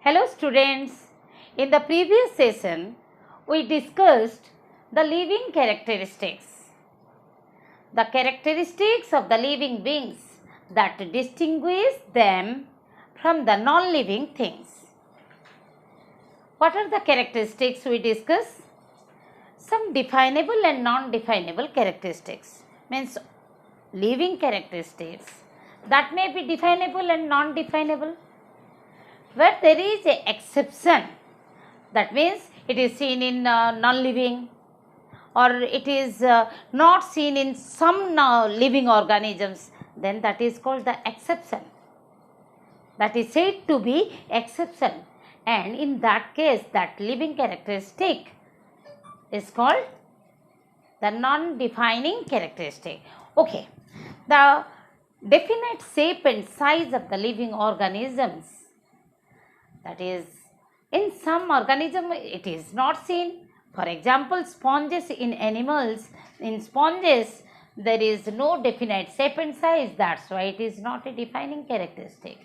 Hello students, in the previous session we discussed the living characteristics. The characteristics of the living beings that distinguish them from the non-living things. What are the characteristics we discussed? Some definable and non-definable characteristics, means living characteristics that may be definable and non-definable. Where there is an exception, that means it is seen in non-living or it is not seen in some living organisms, then that is called the exception. That is said to be exception, and in that case that living characteristic is called the non-defining characteristic. Okay, the definite shape and size of the living organisms, that is, in some organism it is not seen. For example, sponges in animals, in sponges there is no definite shape and size, that's why it is not a defining characteristic.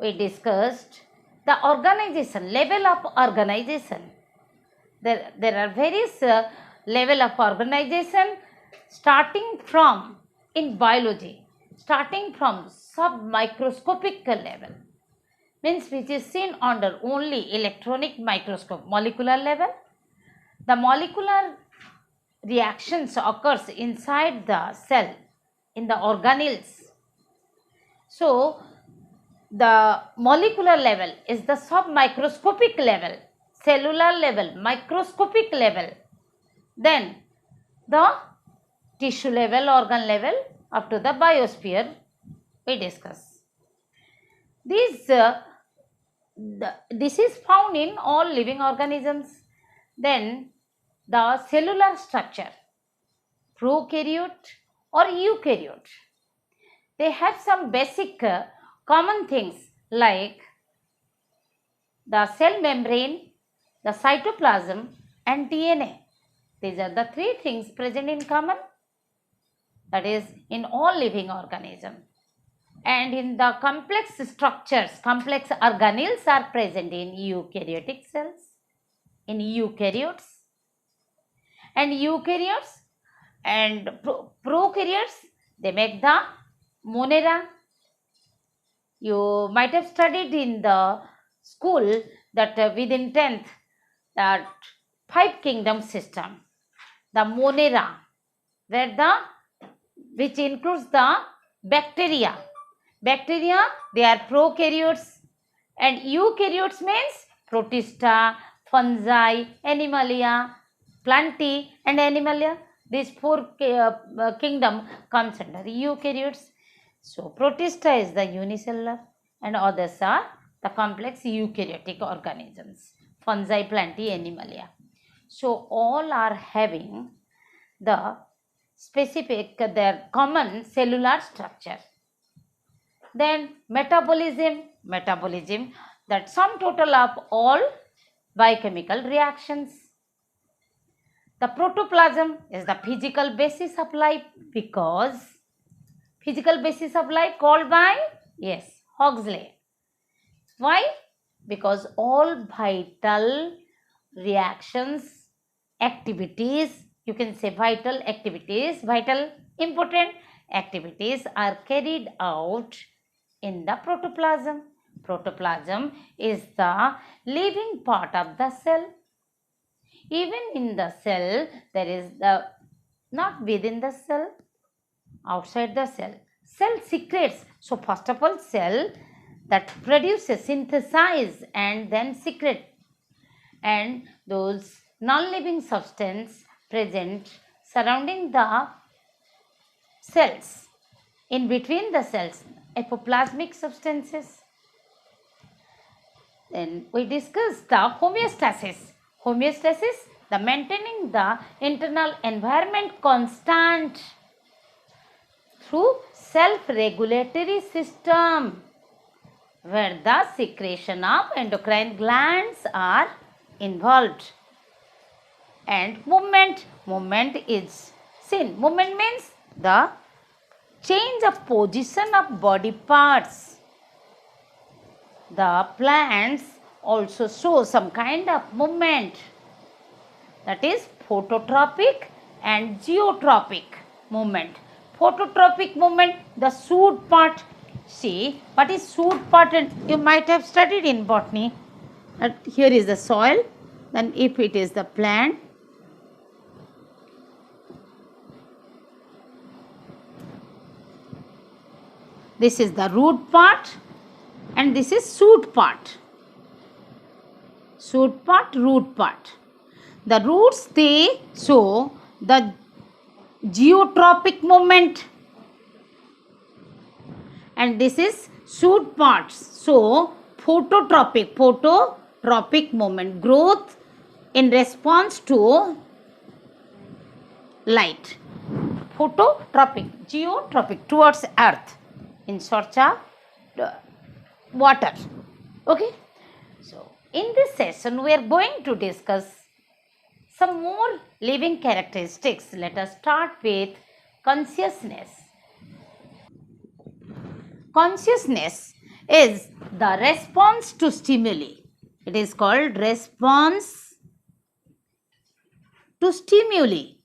We discussed the organization, level of organization. There are various level of organization starting from, in biology, starting from submicroscopic level, means which is seen under only electronic microscope, molecular level. The molecular reactions occurs inside the cell, in the organelles. So the molecular level is the submicroscopic level, cellular level, microscopic level, then the tissue level, organ level, up to the biosphere we discuss. This is found in all living organisms. Then the cellular structure, prokaryote or eukaryote, they have some basic common things like the cell membrane, the cytoplasm and DNA. These are the three things present in common, that is in all living organisms. And in the complex structures, complex organelles are present in eukaryotic cells, in eukaryotes. And eukaryotes and prokaryotes, they make the monera. You might have studied in the school that within 10th, that 5 kingdom system, the monera, which includes the bacteria. Bacteria, they are prokaryotes, and eukaryotes means protista, fungi, animalia, plantae and animalia. These 4 kingdom comes under eukaryotes. So protista is the unicellular and others are the complex eukaryotic organisms, fungi, plantae, animalia. So all are having the specific, their common cellular structure. Then metabolism, that sum total of all biochemical reactions. The protoplasm is the physical basis of life, because physical basis of life called by, yes, Huxley. Why? Because all vital reactions, activities, you can say vital activities, vital important activities are carried out in the protoplasm. Protoplasm is the living part of the cell. Even in the cell, there is the, not within the cell, outside the cell, cell secretes. So first of all, cell that produces, synthesize and then secrete, and those non-living substance present surrounding the cells, in between the cells, apoplasmic substances. Then we discussed the homeostasis. Homeostasis, the maintaining the internal environment constant through self-regulatory system, where the secretion of endocrine glands are involved. And movement is seen. Movement means the change of position of body parts. the plants also show some kind of movement, that is phototropic and geotropic movement. Phototropic movement, the shoot part. See, what is shoot part? And you might have studied in botany. Here is the soil, then if it is the plant, this is the root part and this is shoot part. Shoot part, root part. The roots, they show the geotropic movement and this is shoot parts. So phototropic movement, growth in response to light. Phototropic, geotropic, towards earth in search of water. Okay. So in this session we are going to discuss some more living characteristics. Let us start with consciousness. Consciousness is the response to stimuli. It is called response to stimuli.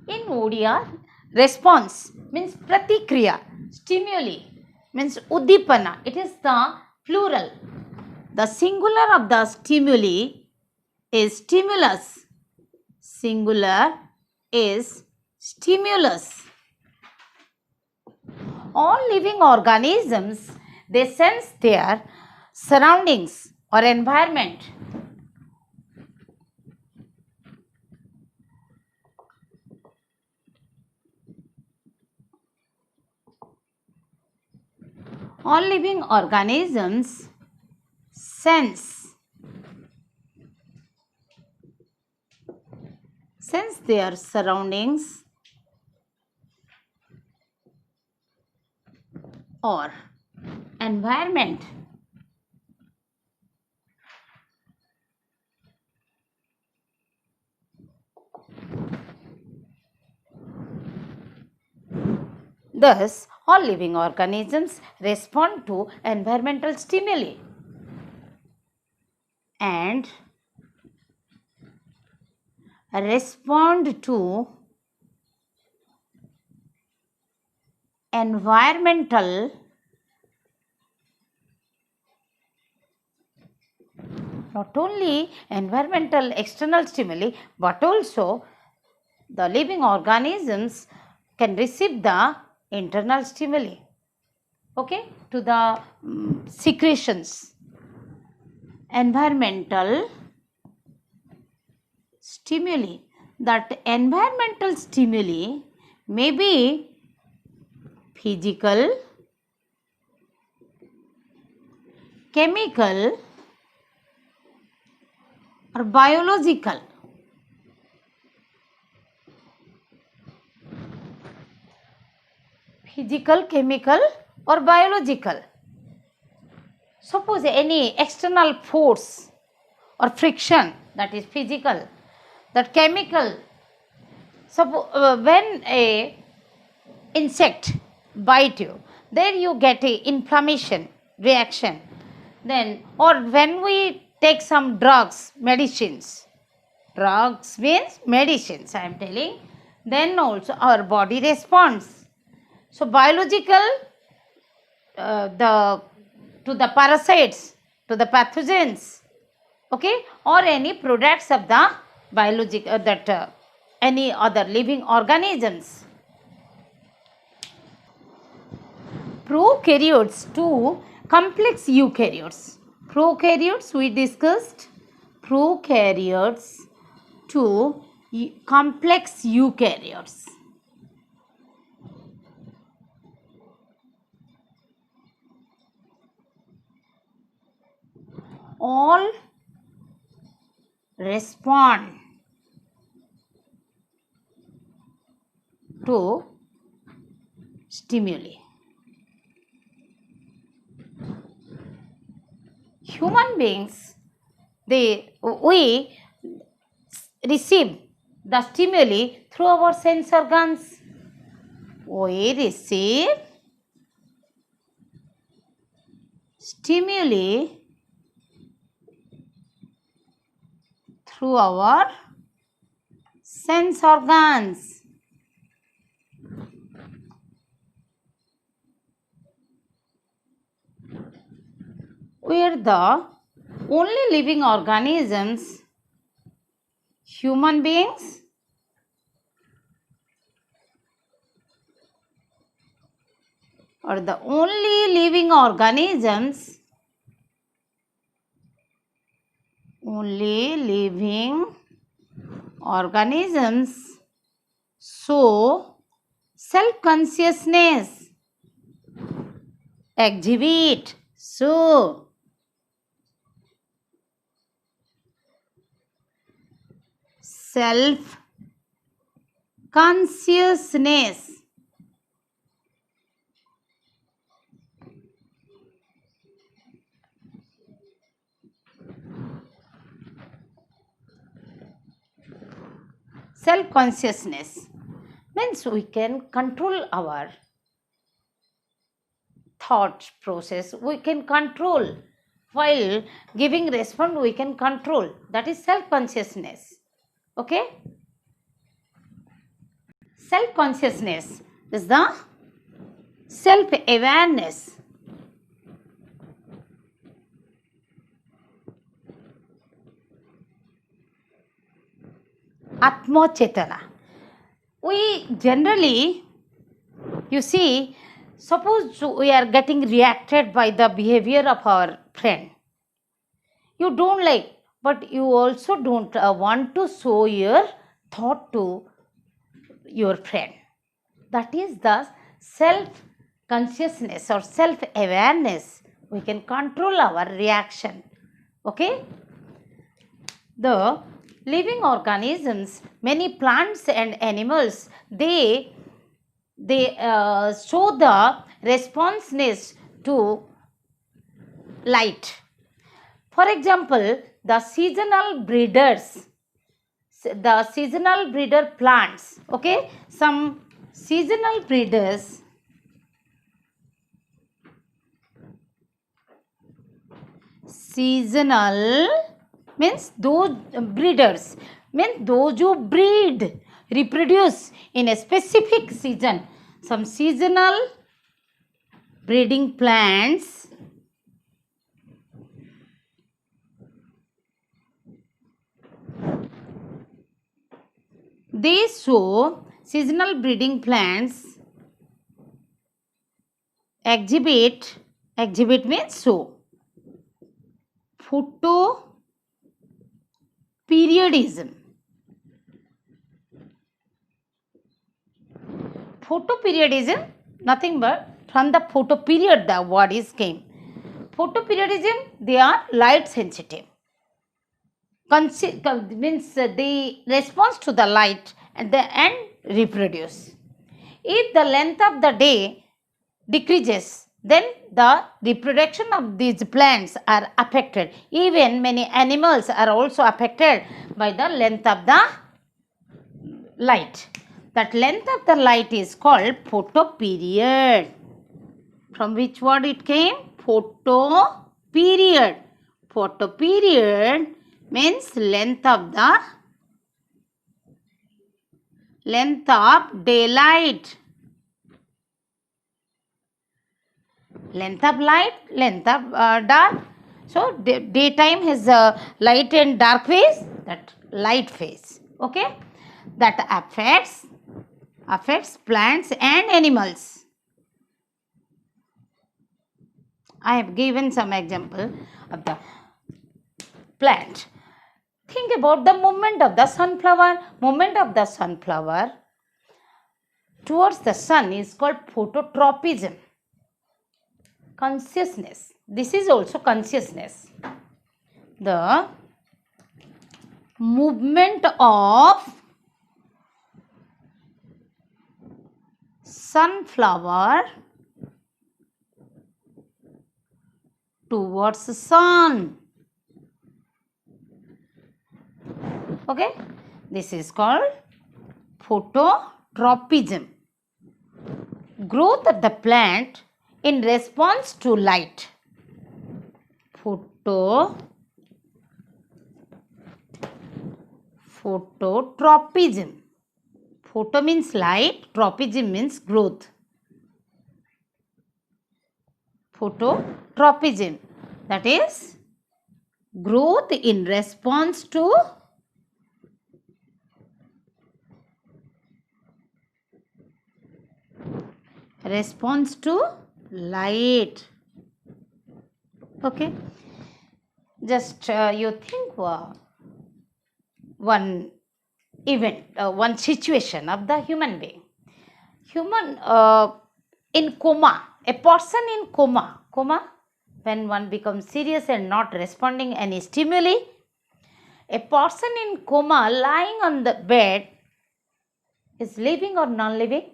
In ODR, response means pratikriya, stimuli means uddipana. It is the plural. The singular of the stimuli is stimulus. Singular is stimulus. All living organisms, they sense their surroundings or environment. All living organisms sense their surroundings or environment. Thus, all living organisms respond to environmental stimuli and respond to environmental not only environmental external stimuli, but also the living organisms can receive the internal stimuli, okay, to the secretions. Environmental stimuli. That environmental stimuli may be physical, chemical, or biological. Physical, chemical, or biological. Suppose any external force or friction, that is physical, that chemical. Suppose when a insect bite you, there you get a inflammation reaction. Then, or when we take some drugs, medicines. Drugs means medicines, I am telling. Then also our body responds. So biological, to the parasites, to the pathogens, okay, or any products of the biological any other living organisms. Prokaryotes to complex eukaryotes. Prokaryotes we discussed. Prokaryotes to complex eukaryotes. All respond to stimuli. Human beings, we receive the stimuli through our sense organs. We receive stimuli through our sense organs. We are the only living organisms, human beings, are the only living organisms, so self-consciousness exhibit. So self-consciousness means we can control our thought process, we can control while giving response, we can control. That is self-consciousness. Okay, self-consciousness is the self-awareness. Atma Chetana. We generally, you see, suppose we are getting reacted by the behavior of our friend. You don't like, but you also don't want to show your thought to your friend. That is the self-consciousness or self-awareness. We can control our reaction. Okay? The living organisms, many plants and animals, they show the responsiveness to light. For example, the seasonal breeder plants, okay, some seasonal breeders means those breeders means those who breed, reproduce in a specific season. Some seasonal breeding plants they show, seasonal breeding plants exhibit means show photoperiodism. Photoperiodism, nothing but from the photoperiod the word is came. Photoperiodism, they are light sensitive. Means they respond to the light and reproduce. If the length of the day decreases, then the reproduction of these plants are affected. Even many animals are also affected by the length of the light. That length of the light is called photoperiod. From which word it came? Photoperiod. Photoperiod means length of daylight. Length of light, length of dark. So daytime has light and dark phase, that light phase. Okay, that affects plants and animals. I have given some example of the plant. Think about the movement of the sunflower. Movement of the sunflower towards the sun is called phototropism. Consciousness. This is also consciousness. The movement of sunflower towards the sun. Okay, this is called phototropism. Growth of the plant in response to light. Phototropism. Photo means light, tropism means growth. Phototropism, that is growth in response to light. Okay, just you think one event, one situation of the human being. Human in coma, a person in coma, when one becomes serious and not responding any stimuli, a person in coma lying on the bed is living or non-living?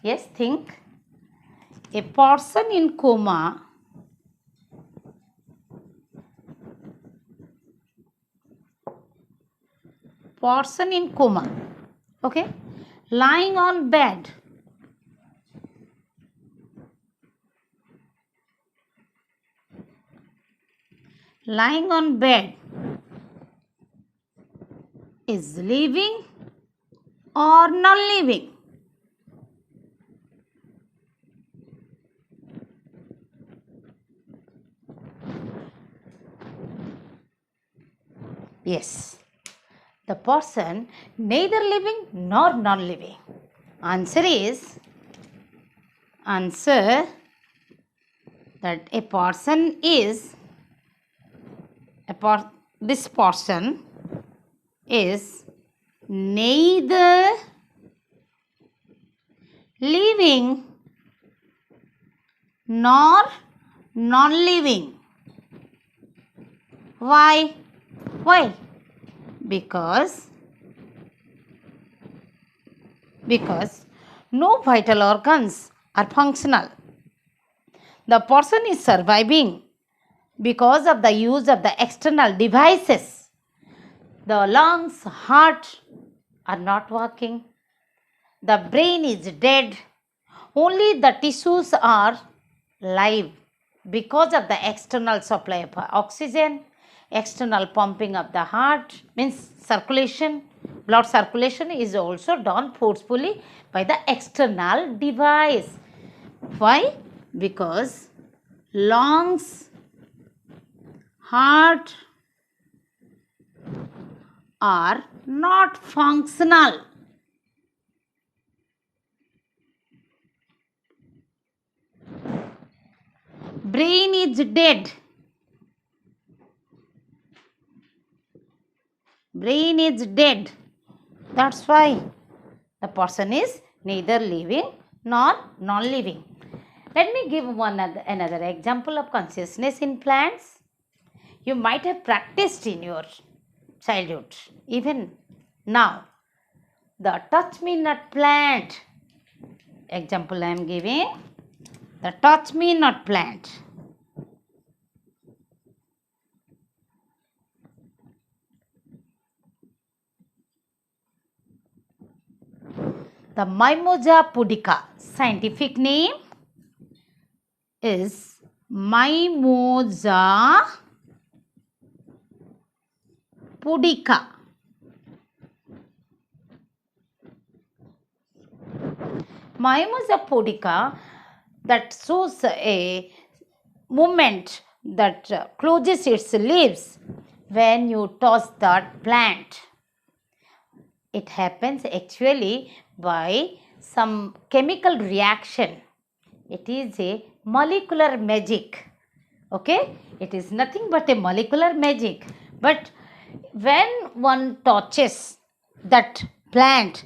Yes, think. A person in coma okay, lying on bed, is living or non-living? Yes, the person neither living nor non-living. Answer that a person is this person is neither living nor non-living. Why? Because no vital organs are functional. The person is surviving because of the use of the external devices. The lungs, heart are not working. The brain is dead. Only the tissues are live because of the external supply of oxygen, external pumping of the heart, means circulation. Blood circulation is also done forcefully by the external device. Why? Because lungs, heart are not functional. Brain is dead. That's why the person is neither living nor non-living. Let me give another example of consciousness in plants. You might have practiced in your childhood, even now. The touch me not plant. Example I am giving. The touch me not plant. The Mimosa pudica, scientific name is Mimosa pudica. Mimosa pudica, that shows a movement that closes its leaves when you touch that plant. It happens actually by some chemical reaction. It is a molecular magic. Okay, it is nothing but a molecular magic. But when one touches that plant,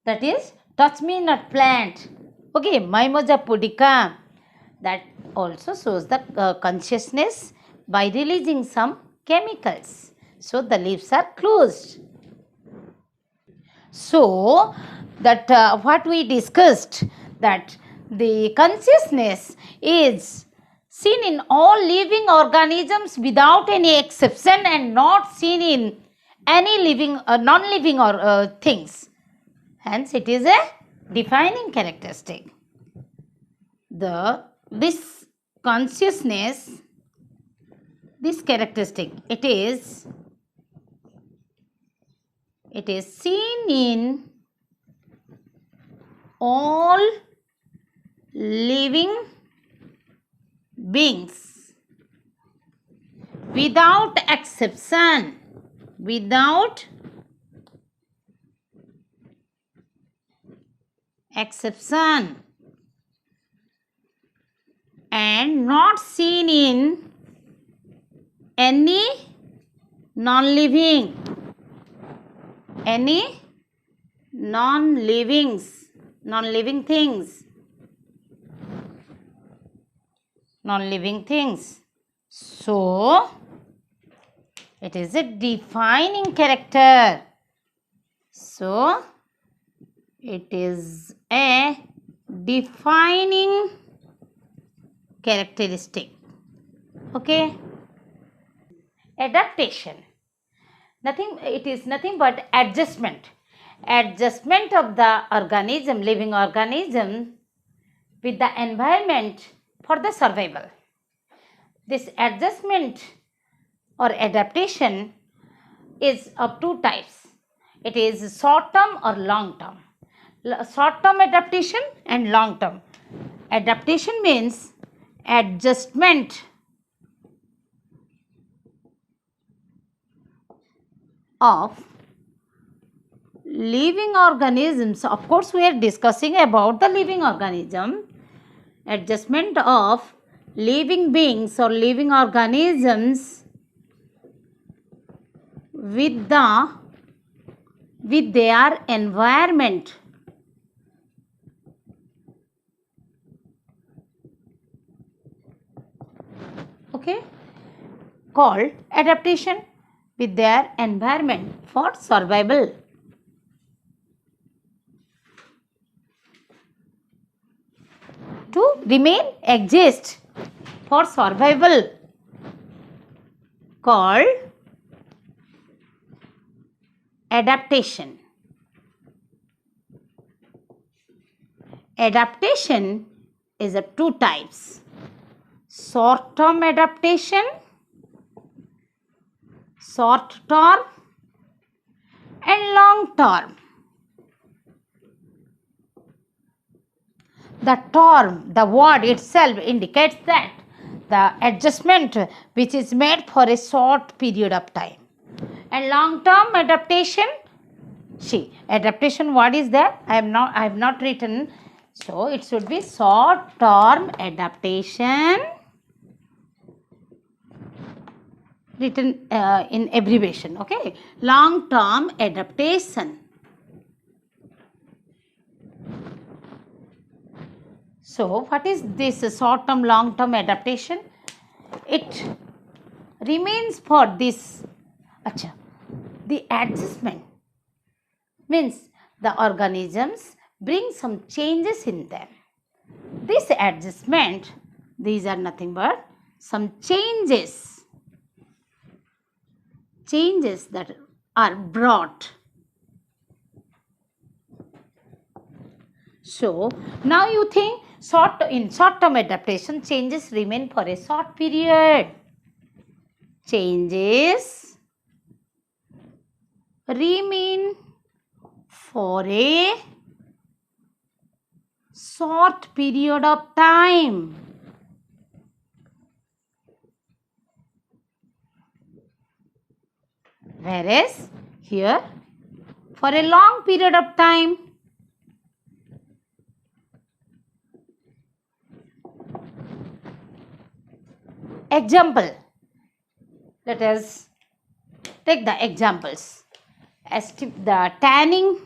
that is touch me not plant, okay, Mimosa pudica, that also shows the consciousness by releasing some chemicals. So the leaves are closed. So that what we discussed, that the consciousness is seen in all living organisms without any exception and not seen in any living non-living or things. Hence it is a defining characteristic. This consciousness this characteristic, it is seen in all living beings without exception, and not seen in any non-living things. So it is a defining character. So it is a defining characteristic. Okay. Adaptation. It is nothing but adjustment of the living organism with the environment for the survival. This adjustment or adaptation is of two types. It is short term or long term. Short term adaptation and long term. Adaptation means adjustment of living organisms. Of course, we are discussing about the living organism. Adjustment of living beings or living organisms with their environment. Okay, called adaptation with their environment for survival. To exist for survival, called adaptation. Adaptation is of two types. Short term adaptation, and long term. The word itself indicates that the adjustment which is made for a short period of time. And long term adaptation, adaptation, what is that? I have not written, so it should be short term adaptation, written in abbreviation. Okay, long term adaptation. So what is this short term, long term adaptation? It remains for this. The adjustment means the organisms bring some changes in them. This adjustment, these are nothing but some changes that are brought. So now you think in short term adaptation, changes remain for a short period. Changes remain for a short period of time. Whereas here for a long period of time. Example. Let us take the examples. As the tanning,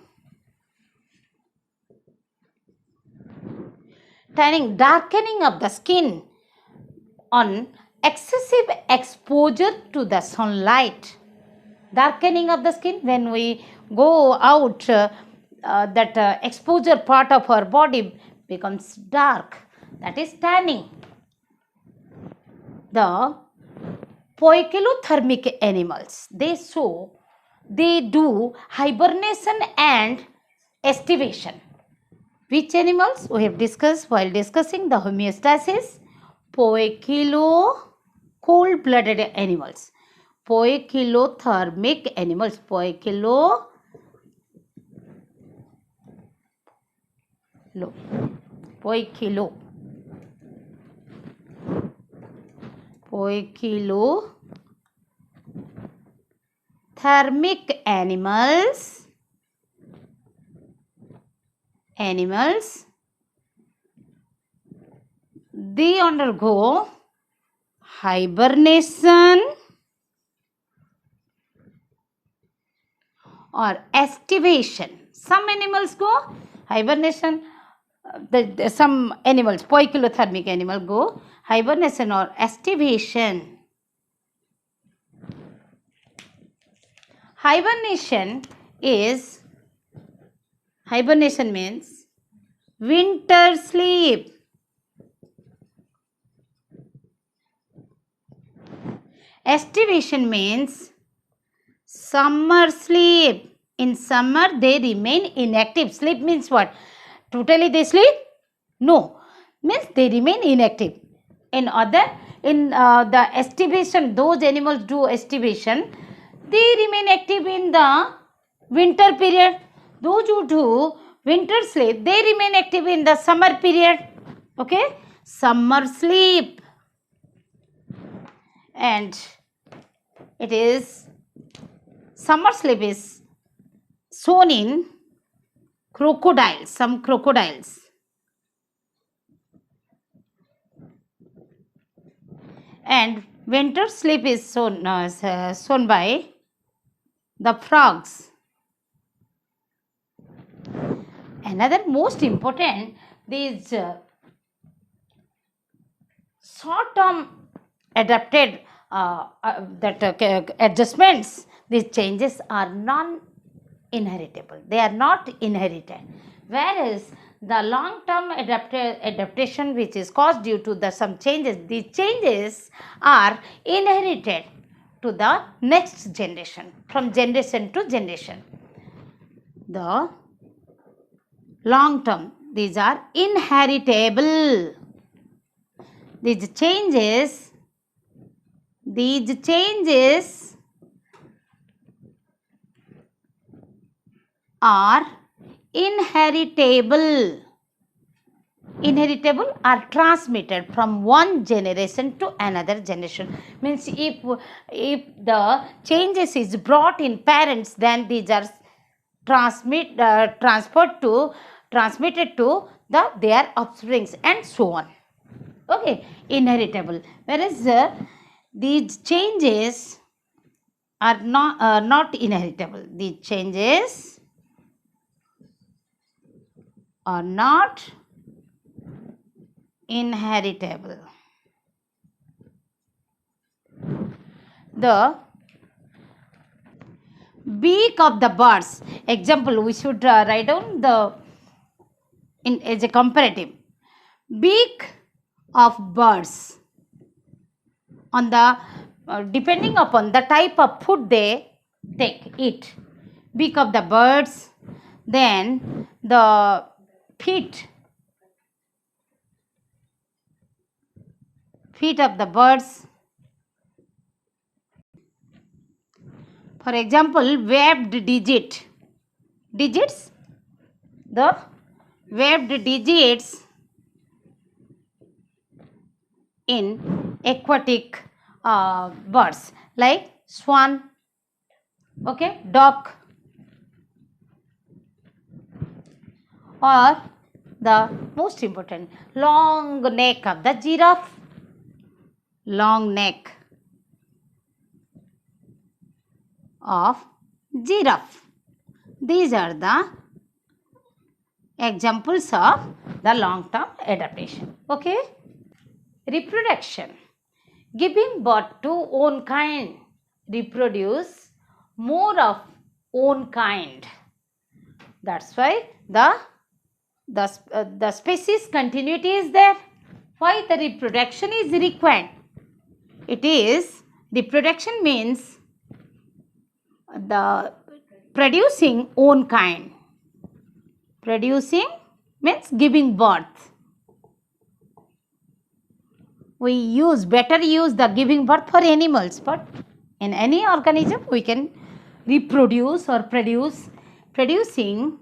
darkening of the skin on excessive exposure to the sunlight. Darkening of the skin, when we go out, that exposure part of our body becomes dark. That is tanning. The poikilothermic animals, they do hibernation and estivation. Which animals? We have discussed while discussing the homeostasis. Poikilothermic cold-blooded animals. Poikilothermic animals. Poikilothermic animals they undergo hibernation or estivation. Some animals go hibernation. Some animals, poikilothermic animal, go hibernation or estivation. Hibernation means winter sleep. Estivation means summer sleep. In summer, they remain inactive. Sleep means what? Totally they sleep? No. Means they remain inactive. In the estivation, those animals do estivation. They remain active in the winter period. Those who do winter sleep, they remain active in the summer period. Okay? Summer sleep. And it is, summer sleep is shown in crocodiles, some crocodiles. And winter sleep is shown by the frogs. Another most important, these short-term adapted adjustments, these changes are non-inheritable. They are not inherited. Whereas the long-term adaptation which is caused due to some changes, these changes are inherited to the next generation, from generation to generation. The long-term, these are inheritable. These changes are inheritable. Inheritable are transmitted from one generation to another generation. Means if the changes is brought in parents, then these are transmitted to their offsprings and so on. Okay, inheritable. Whereas these changes are not inheritable. These changes are not inheritable. The beak of the birds. Example, we should write down as a comparative. Beak of birds, on the depending upon the type of food they eat. Beak of the birds, then the feet of the birds. For example, webbed digits, the webbed digits in aquatic birds like swan, okay, duck, or the most important, long neck of the giraffe. Long neck of giraffe. These are the examples of the long-term adaptation. Okay. Reproduction. Giving birth to own kind. Reproduce more of own kind. That's why the species continuity is there. Why the reproduction is required? It is, reproduction means the producing own kind. Producing means giving birth. we better use the giving birth for animals, but in any organism we can reproduce or producing,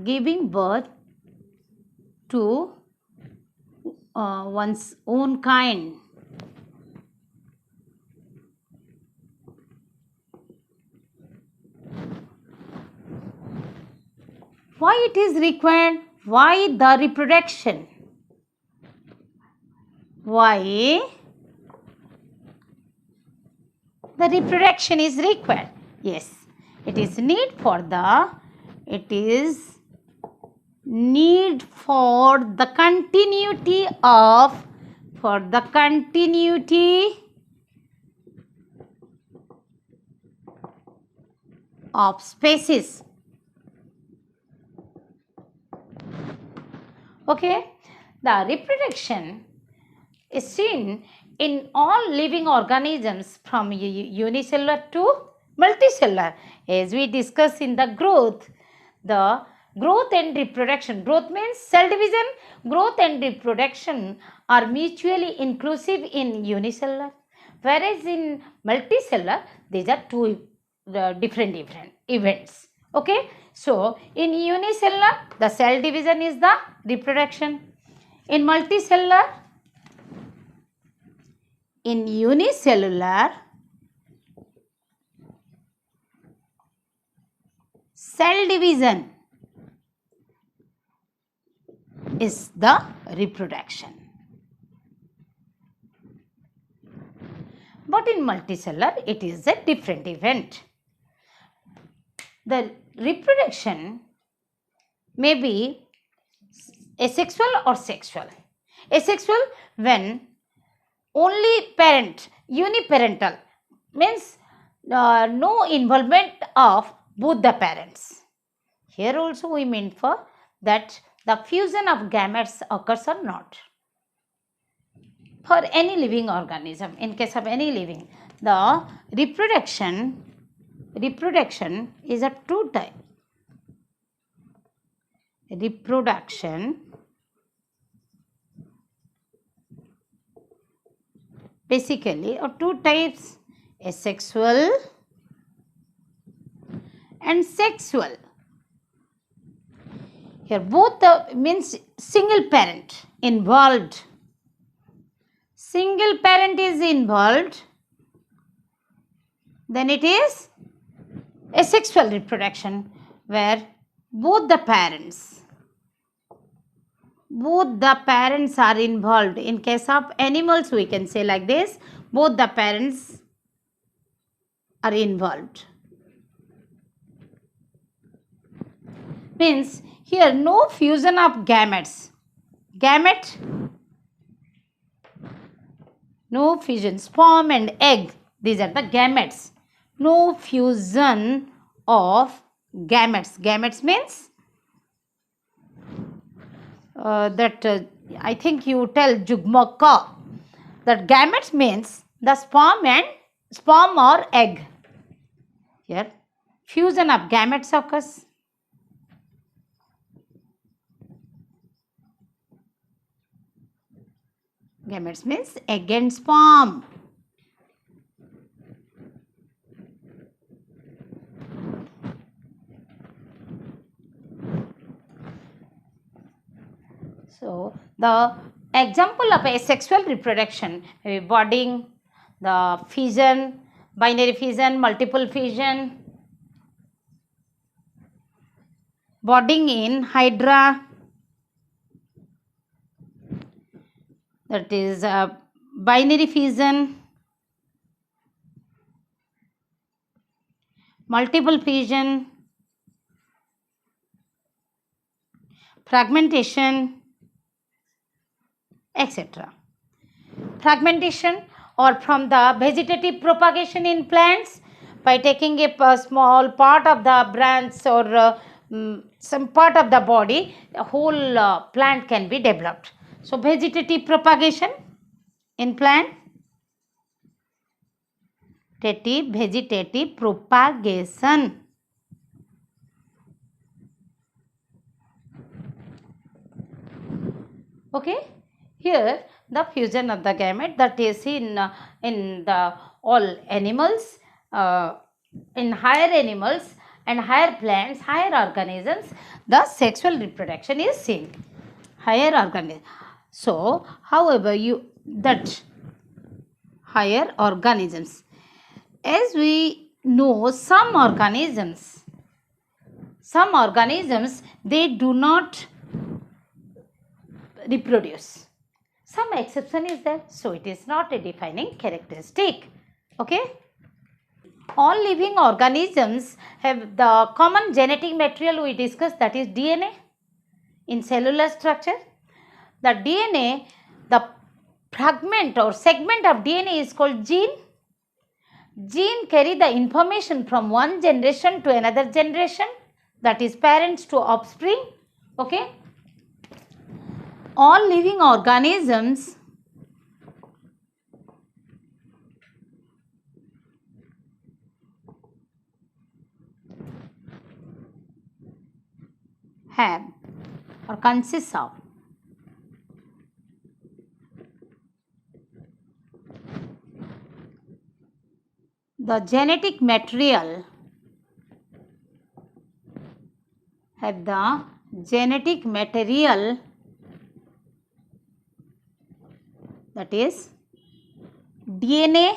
giving birth to one's own kind. Why it is required? Why the reproduction? Why the reproduction is required? Yes, it is need for the continuity of species. Okay, the reproduction is seen in all living organisms from unicellular to multicellular. As we discussed in the growth and reproduction. Growth means cell division. Growth and reproduction are mutually inclusive in unicellular, whereas in multicellular these are two different events. Okay, so in unicellular the cell division is the reproduction. In unicellular cell division is the reproduction. But in multicellular it is a different event. The reproduction may be asexual or sexual. Asexual when only parent, uniparental, means no involvement of both the parents. Here also we mean for that the fusion of gametes occurs or not. For any living organism, in case of any living, the reproduction is of two types. Reproduction basically of two types, asexual and sexual. Here both means single parent involved. Single parent is involved, then it is asexual reproduction, where both the parents are involved. In case of animals we can say like this, both the parents are involved. Means here no fusion of gametes. No fusion, sperm and egg, these are the gametes. No fusion of gametes. Gametes means I think you tell jugmaka. That gametes means the sperm or egg. Here fusion of gametes occurs. Gametes means egg and sperm. So, the example of asexual reproduction, budding, the fission, binary fission, multiple fission, budding in hydra, that is binary fission, multiple fission, fragmentation, etc. Fragmentation or from the vegetative propagation in plants by taking a small part of the branch or some part of the body, a whole plant can be developed. So, vegetative propagation in plant, vegetative propagation. Okay, here the fusion of the gamete that is in the all animals, in higher animals and higher plants, higher organisms, the sexual reproduction is seen. Higher organism. So, however, that higher organisms, as we know, some organisms they do not reproduce. Some exception is there, so it is not a defining characteristic. Okay. All living organisms have the common genetic material we discussed, that is DNA. In cellular structure, the DNA, the fragment or segment of DNA is called gene. Gene carry the information from one generation to another generation, that is parents to offspring. Okay. All living organisms have or consists of the genetic material, have the genetic material, that is DNA,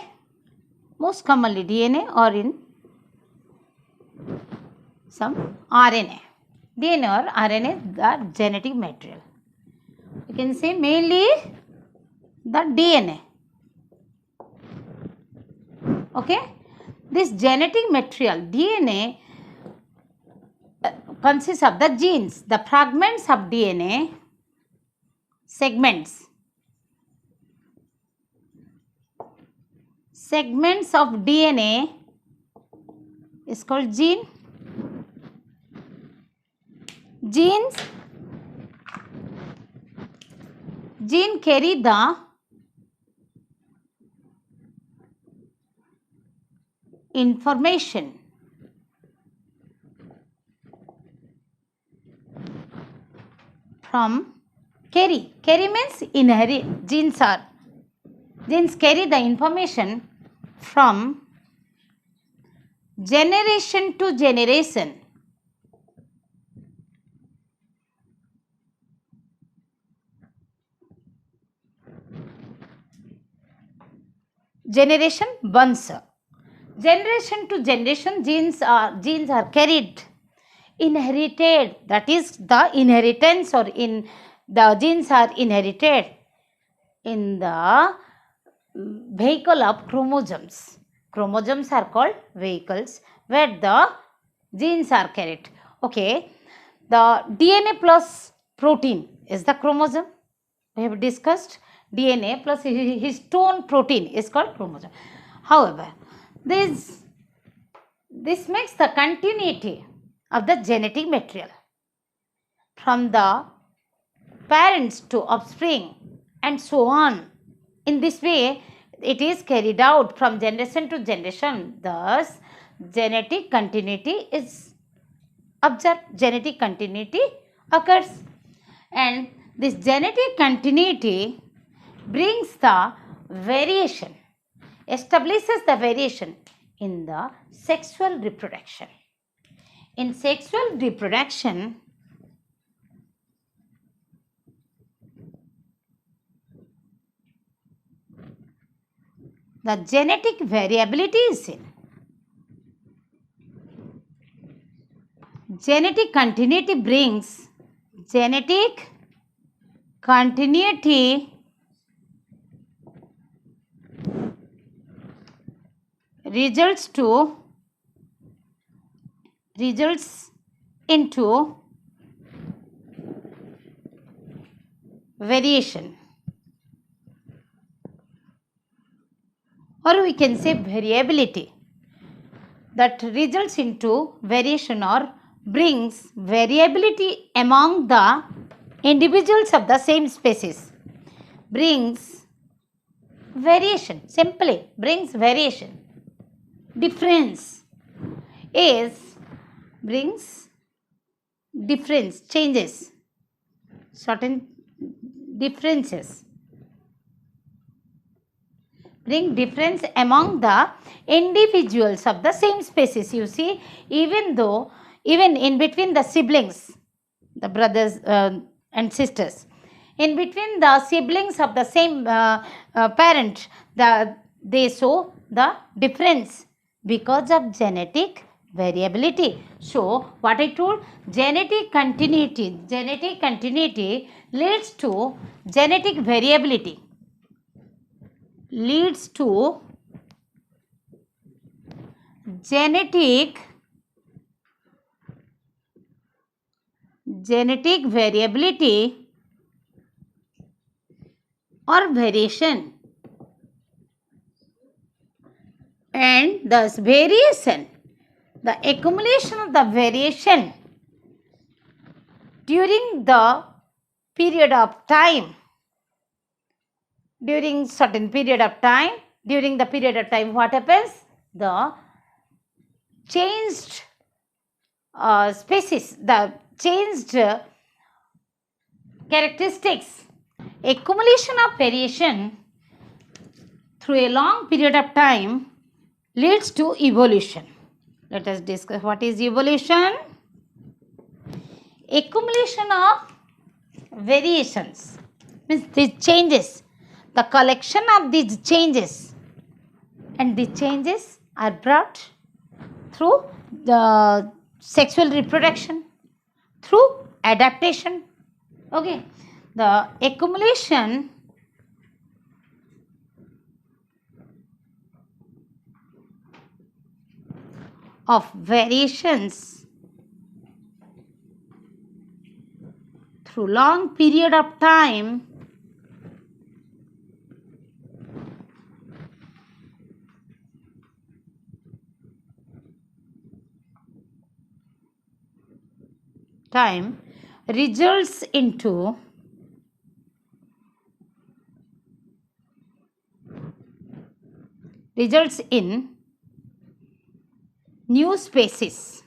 most commonly DNA, or in some RNA. DNA or RNA, the genetic material. You can say mainly the DNA. Okay. This genetic material DNA consists of the genes, the fragments of DNA, segments of DNA is called gene. Gene carry the information from carry means inherit. Genes carry the information from generation to generation. Generation vansa. Generation to generation, genes are carried, inherited, that is the inheritance, or in the genes are inherited in the vehicle of chromosomes. Chromosomes are called vehicles where the genes are carried. Okay, the DNA plus protein is the chromosome. We have discussed DNA plus histone protein is called chromosome. However, this makes the continuity of the genetic material from the parents to offspring and so on. In this way, it is carried out from generation to generation. Thus, genetic continuity is observed. Genetic continuity occurs, and this genetic continuity brings the variation, establishes the variation in the sexual reproduction. In sexual reproduction, the genetic variability is seen. Genetic continuity brings results into variation, or we can say variability, that results into variation or brings variability among the individuals of the same species. Brings variation, simply brings variation. Difference brings difference, changes, certain differences bring difference among the individuals of the same species. You see, even in between the siblings, the brothers and sisters, in between the siblings of the same parent, they show the difference because of genetic variability. So what I told, genetic continuity leads to genetic variability, leads to genetic variability or variation, and thus variation, the accumulation of the variation during the period of time, during certain period of time, during the period of time, what happens? The changed species, the changed characteristics, accumulation of variation through a long period of time leads to evolution. Let us discuss what is evolution. Accumulation of variations means these changes, the collection of these changes, and the changes are brought through the sexual reproduction, through adaptation. Okay, the accumulation of variations through long period of time results in new species.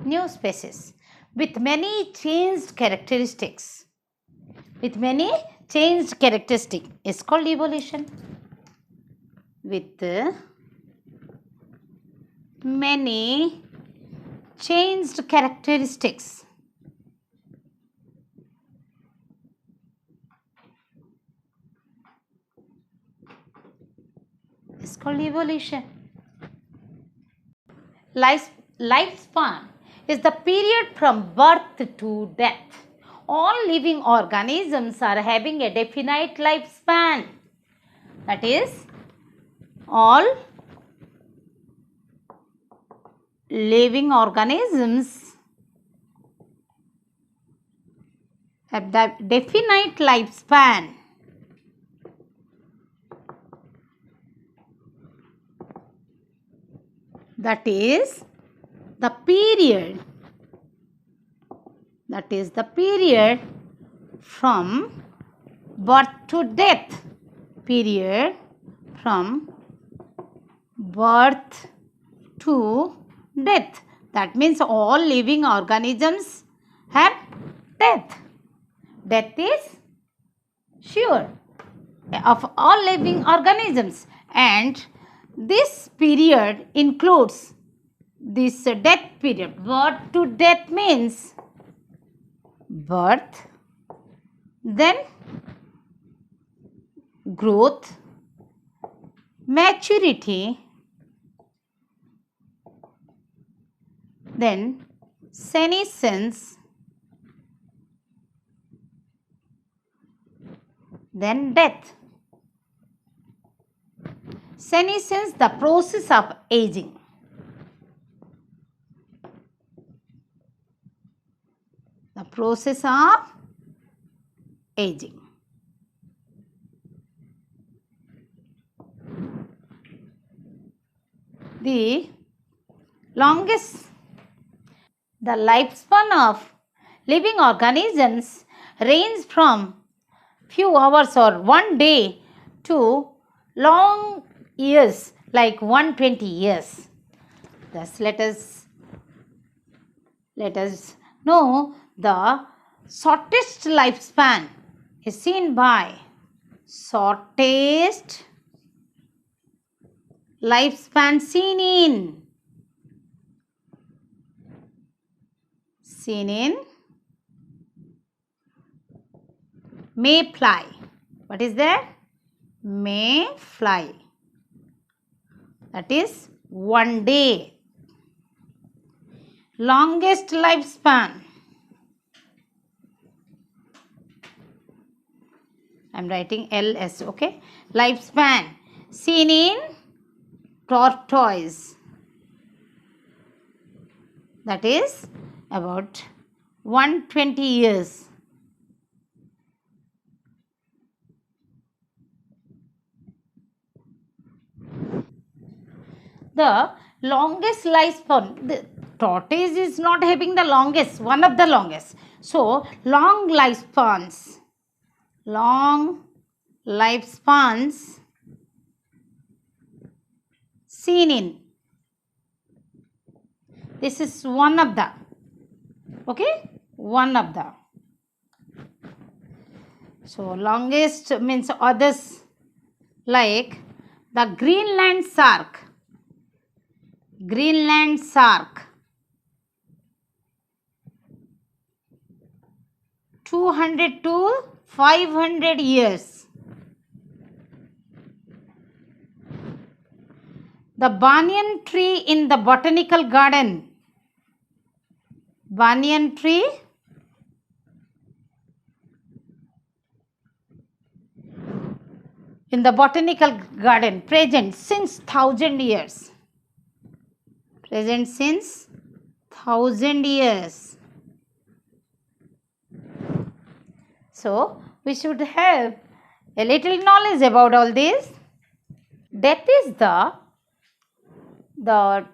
New species with many changed characteristics. With many changed characteristics is called evolution. With many changed characteristics is called evolution. Lifespan is the period from birth to death. All living organisms are having a definite lifespan. That is, all living organisms have the definite lifespan. That is the period from birth to death. Period from birth to death. That means all living organisms have death. Death is sure of all living organisms, and this period includes this death period. Birth to death means birth, then growth, maturity, then senescence, then death. Senescence, the process of aging. The process of aging. The lifespan of living organisms range from few hours or one day to long years like 120 years. Thus, let us know the shortest lifespan is seen by shortest lifespan seen in mayfly. What is that? Mayfly. That is 1 day. Longest lifespan. I am writing LS, okay? Lifespan seen in tortoise. That is about 120 years. The longest lifespan, the tortoise is not having the longest, one of the longest. So, long lifespans seen in. This is one of the, okay, one of the. So, longest means others like the Greenland shark. 200 to 500 years. The banyan tree in the botanical garden. Banyan tree in the botanical garden, present since 1000 years. Present since 1000 years. So, we should have a little knowledge about all this. Death is the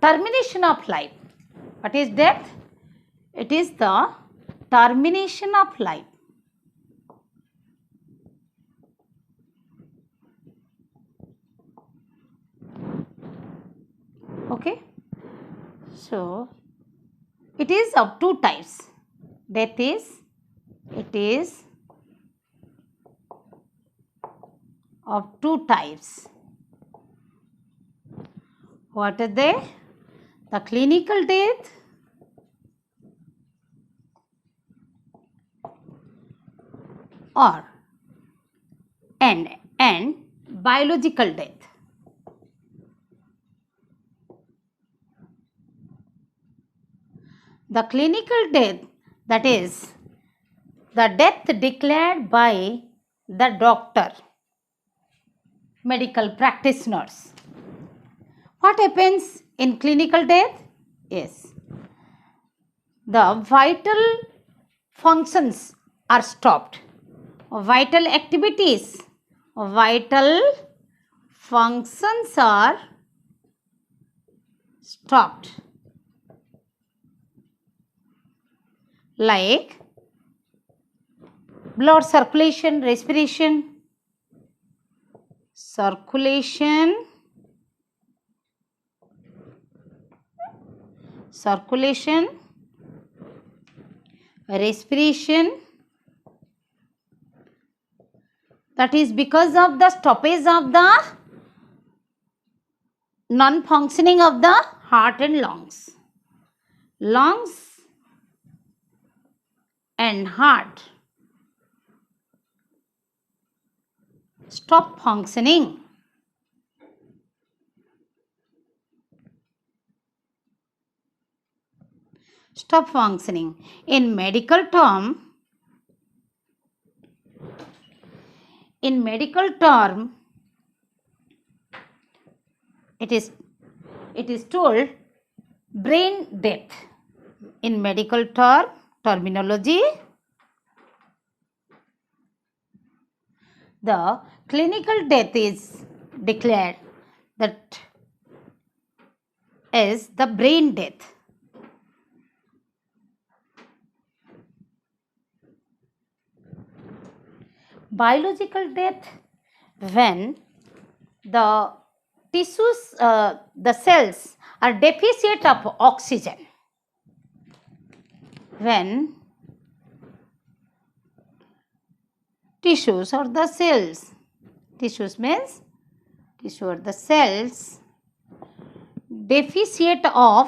termination of life. What is death? It is the termination of life. Okay. So, it is of two types. Death is, it is of two types. What are they? The clinical death or and biological death. The clinical death, that is the death declared by the doctor, medical practitioners. What happens in clinical death? Yes, the vital functions are stopped. Vital activities, vital functions are stopped. Like blood circulation, respiration, respiration. That is because of the stoppage of the non-functioning of the heart and lungs. Lungs and heart stop functioning. Stop functioning. In medical term, it is told brain death. In medical terminology, the clinical death is declared that is the brain death. Biological death, when the tissues, the cells are deficient of oxygen. When tissues or the cells. Tissues means tissue or the cells deficient of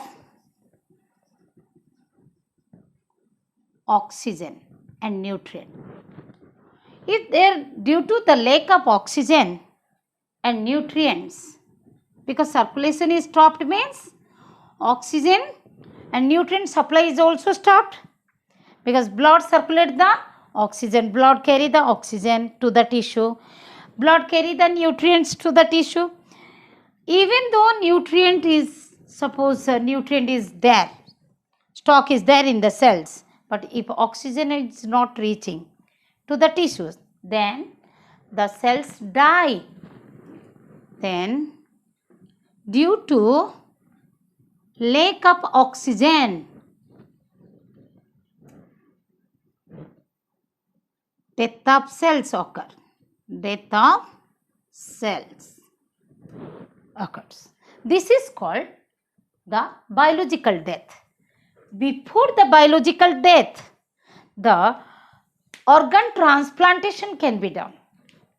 oxygen and nutrient. If they are due to the lack of oxygen and nutrients, because circulation is stopped means oxygen and nutrient supply is also stopped, because blood circulate the oxygen, blood carry the oxygen to the tissue, blood carry the nutrients to the tissue. Even though nutrient is, suppose nutrient is there, stock is there in the cells, but if oxygen is not reaching to the tissues, then the cells die. Then due to lack of oxygen, death of cells occur. Death of cells occurs. This is called the biological death. Before the biological death, the organ transplantation can be done.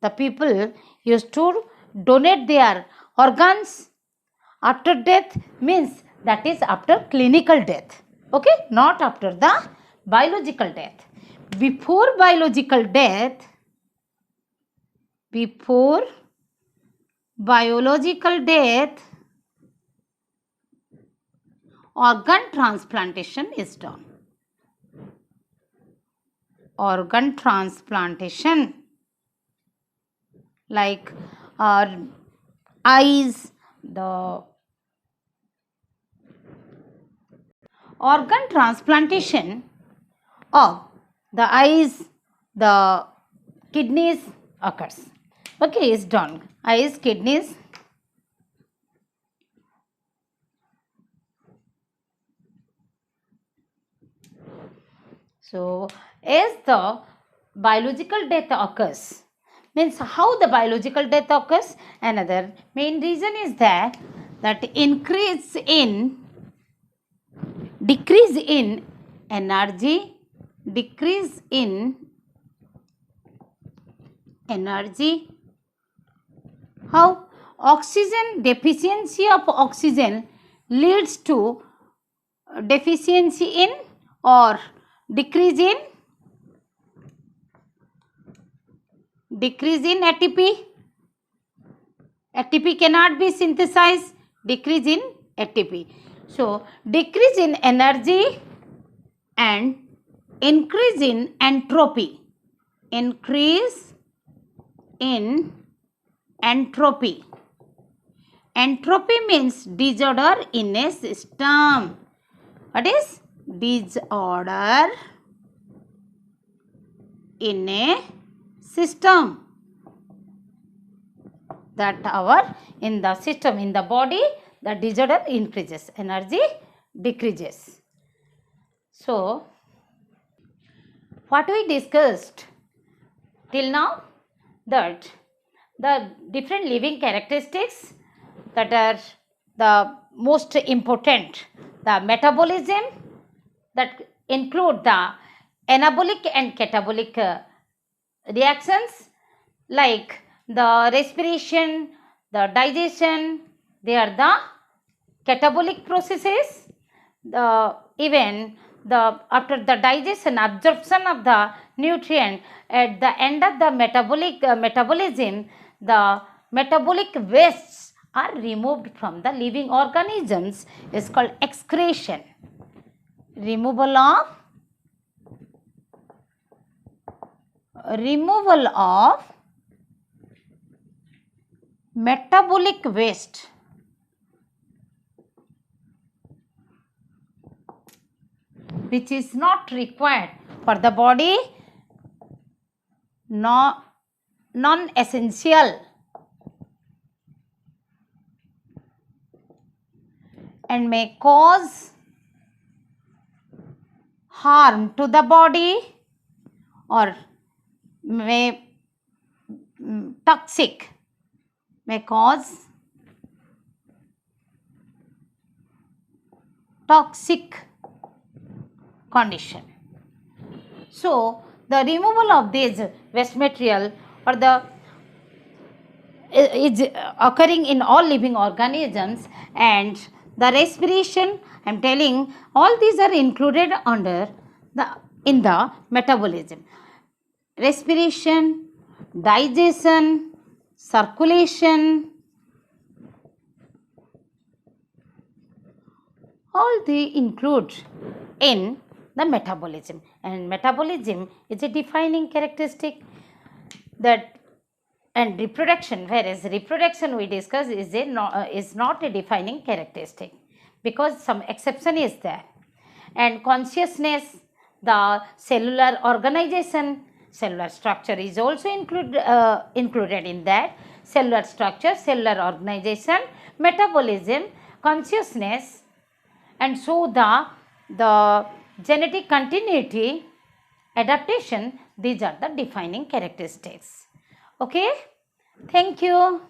The people used to donate their organs after death, means that is after clinical death. Okay, not after the biological death. Before biological death, organ transplantation is done. Organ transplantation, like eyes, the organ transplantation of the eyes, the kidneys occurs. Okay, is done. Eyes, kidneys. So, as the biological death occurs, means how the biological death occurs, another main reason is that decrease in energy, how oxygen, deficiency of oxygen leads to deficiency in or decrease in ATP. ATP cannot be synthesized, decrease in ATP. So, decrease in energy and increase in entropy. Increase in entropy. Entropy means disorder in a system. What is disorder in a system? That in the system, in the body, the disorder increases, energy decreases. So, what we discussed till now, that the different living characteristics that are the most important, the metabolism, that include the anabolic and catabolic reactions, like the respiration, the digestion, they are the catabolic processes. Even after the digestion, absorption of the nutrient, at the end of the metabolism, the metabolic wastes are removed from the living organisms, is called excretion. Removal of metabolic waste which is not required for the body, non-essential, and may cause harm to the body or may toxic, may cause toxic condition. So, The removal of this waste material or the is occurring in all living organisms, and the respiration, I am telling, all these are included under in the metabolism. Respiration, digestion, circulation, all they include in the metabolism, and metabolism is a defining characteristic that, and reproduction, whereas reproduction we discuss is not a defining characteristic because some exception is there. And consciousness, the cellular organization, cellular structure is also included in that. Cellular structure, cellular organization, metabolism, consciousness, and so the genetic continuity, adaptation, these are the defining characteristics. Okay, thank you.